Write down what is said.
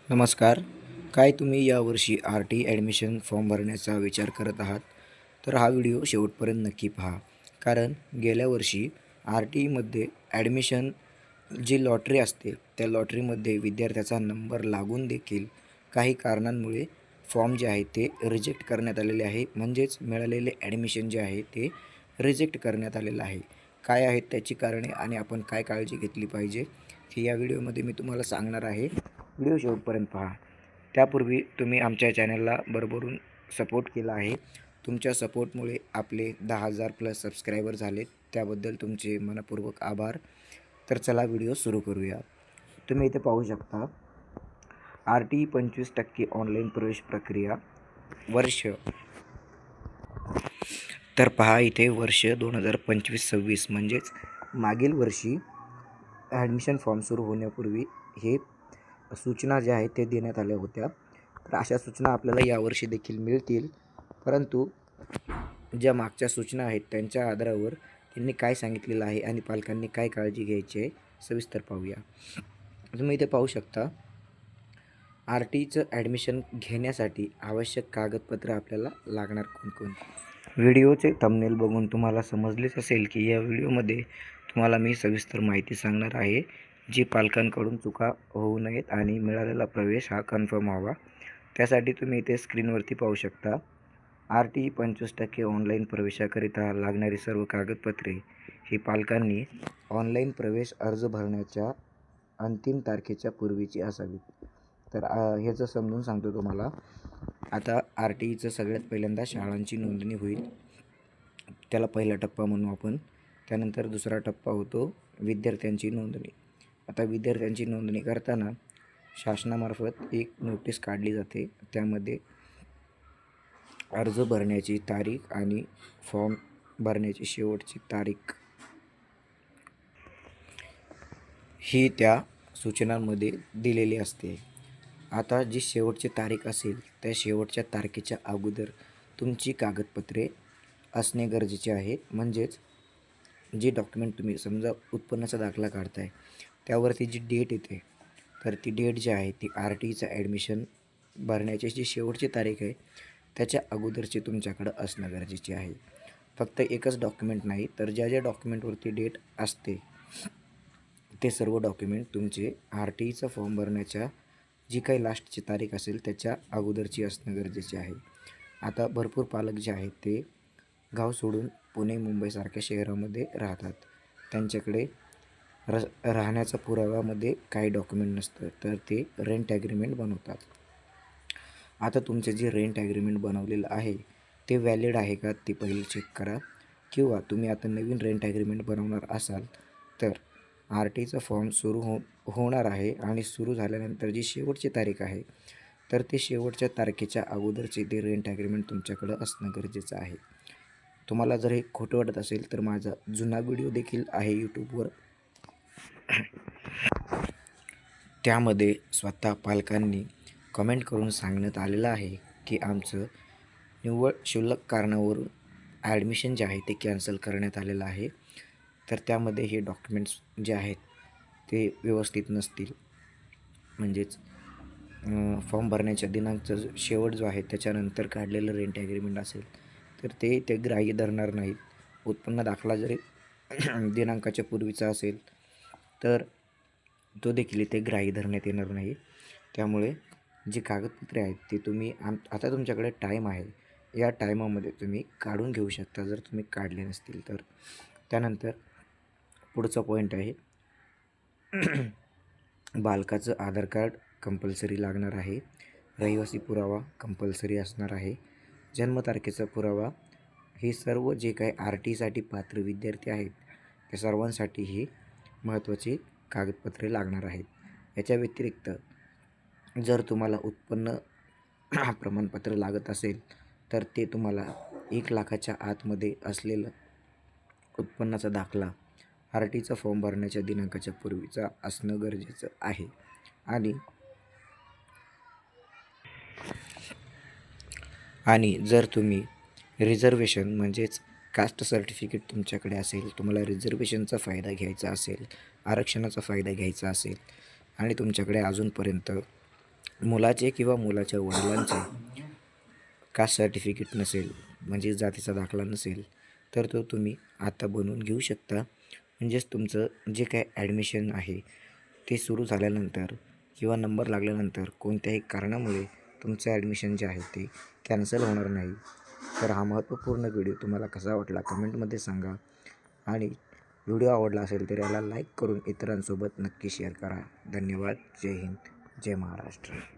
नमस्कार. काय तुम्ही यावर्षी आर-टी ॲडमिशन फॉर्म भरण्याचा विचार करत आहात? तर हा व्हिडिओ शेवटपर्यंत नक्की पहा. कारण गेल्या वर्षी आर-टीमध्ये ॲडमिशन जी लॉटरी असते, त्या लॉटरीमध्ये विद्यार्थ्याचा नंबर लागून देखील काही कारणांमुळे फॉर्म जे आहे ते रिजेक्ट करण्यात आलेले आहे. म्हणजेच मिळालेले ॲडमिशन जे आहे ते रिजेक्ट करण्यात आलेलं आहे. काय आहेत त्याची कारणे आणि आपण काय काळजी घेतली पाहिजे, हे या व्हिडिओमध्ये मी तुम्हाला सांगणार आहे. व्हिडिओ शेवटपर्यंत पहा. त्यापूर्वी तुम्ही आमच्या चॅनलला भरभरून सपोर्ट केला आहे. तुमच्या सपोर्टमुळे आपले 10,000 प्लस सबस्क्रायबर झालेत. त्याबद्दल तुमचे मनःपूर्वक आभार. तर चला व्हिडिओ सुरू करूया. तुम्ही इथे पाहू शकता आर-टी 25% ऑनलाईन प्रवेश प्रक्रिया वर्ष. तर पहा इथे वर्ष 2025-26 म्हणजेच मागील वर्षी ॲडमिशन फॉर्म सुरू होण्यापूर्वी हे सूचना ज्या आहेत ते देण्यात आल्या होत्या. तर अशा सूचना आपल्याला यावर्षी देखील मिळतील. परंतु ज्या मागच्या सूचना आहेत त्यांच्या आधारावर त्यांनी काय सांगितलेलं आहे आणि पालकांनी काय काळजी घ्यायची आहे सविस्तर पाहूया. तुम्ही इथे पाहू शकता आर-टीचं ॲडमिशन घेण्यासाठी आवश्यक कागदपत्र आपल्याला लागणार कोणकोणती. व्हिडिओचे थंबनेल बघून तुम्हाला समजलेच असेल की या व्हिडिओमध्ये तुम्हाला मी सविस्तर माहिती सांगणार आहे, जी पालकांकडून चुका होऊ नयेत आणि मिळालेला प्रवेश हा कन्फर्म व्हावा. त्यासाठी तुम्ही इथे स्क्रीनवरती पाहू शकता आर-टी 25% ऑनलाईन प्रवेशाकरिता लागणारी सर्व कागदपत्रे ही पालकांनी ऑनलाईन प्रवेश अर्ज भरण्याच्या अंतिम तारखेच्या पूर्वीची असावीत. तर ह्याचं समजून सांगतो तुम्हाला. आता आर-टीचं सगळ्यात पहिल्यांदा शाळांची नोंदणी होईल, त्याला पहिला टप्पा म्हणू आपण. त्यानंतर दुसरा टप्पा होतो विद्यार्थ्यांची नोंदणी. आता विद्यार्थ्यांची नोंदणी करताना शासनामार्फत एक नोटीस काढली जाते. त्यामध्ये अर्ज भरण्याची तारीख आणि फॉर्म भरण्याची शेवटची तारीख ही त्या सूचनांमध्ये दिलेली असते. आता जी शेवटची तारीख असेल त्या शेवटच्या तारखेच्या अगोदर तुमची कागदपत्रे असणे गरजेचे आहे. म्हणजेच जी डॉक्युमेंट तुम्ही समजा उत्पन्नाचा दाखला काढताय त्यावरती जी डेट येते, तर ती डेट जी आहे ती आर-टीचं ॲडमिशन भरण्याची जी शेवटची तारीख आहे त्याच्या अगोदरची तुमच्याकडं असणं गरजेचे आहे. फक्त एकच डॉक्युमेंट नाही, तर ज्या ज्या डॉक्युमेंटवरती डेट असते ते सर्व डॉक्युमेंट तुमचे आर-टीचा फॉर्म भरण्याच्या जी काही लास्टची तारीख असेल त्याच्या अगोदरची असणं गरजेचे आहे. आता भरपूर पालक जे आहेत ते गाव सोडून पुणे मुंबईसारख्या शहरामध्ये राहतात. त्यांच्याकडे राहण्याचा पुराव्यामध्ये काही डॉक्युमेंट नसतं, तर ते रेंट ॲग्रीमेंट बनवतात. आता तुमचे जे रेंट ॲग्रीमेंट बनवलेलं आहे ते व्हॅलिड आहे का ते पहिले चेक करा. किंवा तुम्ही आता नवीन रेंट ॲग्रीमेंट बनवणार असाल तर आर-टीचा फॉर्म सुरू होणार आहे आणि सुरू झाल्यानंतर जी शेवटची तारीख आहे तर ते शेवटच्या तारखेच्या अगोदरचे ते रेंट ॲग्रीमेंट तुमच्याकडं असणं गरजेचं आहे. तुम्हाला जर हे खोटं वाटत असेल तर माझा जुना व्हिडिओ देखील आहे यूट्यूबवर. त्यामध्ये स्वतः पालकांनी कमेंट करून सांगण्यात आलेलं आहे की आमचं निव्वळ क्षुल्लक कारणावरून ॲडमिशन जे आहे ते कॅन्सल करण्यात आलेलं आहे. तर त्यामध्ये हे डॉक्युमेंट्स जे आहेत ते व्यवस्थित नसतील. म्हणजेच फॉर्म भरण्याच्या दिनांकचा शेवट जो आहे त्याच्यानंतर काढलेलं रेंट ॲग्रीमेंट असेल तर ते ग्राह्य धरणार नाहीत. उत्पन्न दाखला जरी दिनांकाच्या पूर्वीचा असेल तर तो देखील इथे ग्राह्य धरण्यात येणार नाही. त्यामुळे जी कागदपत्रे आहेत ती तुम्ही आता तुमच्याकडे टाईम आहे, या टायमामध्ये तुम्ही काढून घेऊ शकता जर तुम्ही काढले नसतील तर. त्यानंतर पुढचा पॉईंट आहे बालकाचं आधार कार्ड कंपल्सरी लागणार आहे. रहिवासी पुरावा कंपल्सरी असणार आहे. जन्मतारखेचा पुरावा. हे सर्व जे काही आर-टीसाठी पात्र विद्यार्थी आहेत त्या सर्वांसाठी ही महत्त्वाची कागदपत्रे लागणार आहेत. याच्या व्यतिरिक्त जर तुम्हाला उत्पन्न प्रमाणपत्र लागत असेल तर ते तुम्हाला 1,00,000च्या आतमध्ये असलेलं उत्पन्नाचा दाखला आर-टीचा फॉर्म भरण्याच्या दिनांकाच्या पूर्वीचा असणं गरजेचं आहे. आणि जर तुम्ही रिझर्वेशन म्हणजेच कास्ट सर्टिफिकेट तुमच्याकडे असेल, तुम्हाला रिझर्वेशनचा फायदा घ्यायचा असेल, आरक्षणाचा फायदा घ्यायचा असेल आणि तुमच्याकडे अजूनपर्यंत मुलाचे किंवा मुलाच्या वडिलांचे कास्ट सर्टिफिकेट नसेल, म्हणजे जातीचा दाखला नसेल, तर तो तुम्ही आता बनवून घेऊ शकता. म्हणजेच तुमचं जे काय ॲडमिशन आहे ते सुरू झाल्यानंतर किंवा नंबर लागल्यानंतर कोणत्याही कारणामुळे तुमचं ॲडमिशन जे आहे ते कॅन्सल होणार नाही. तर हा महत्त्वपूर्ण व्हिडिओ तुम्हाला कसा वाटला कमेंटमध्ये सांगा. आणि व्हिडिओ आवडला असेल तर याला लाईक करून इतरांसोबत नक्की शेअर करा. धन्यवाद. जय हिंद, जय महाराष्ट्र.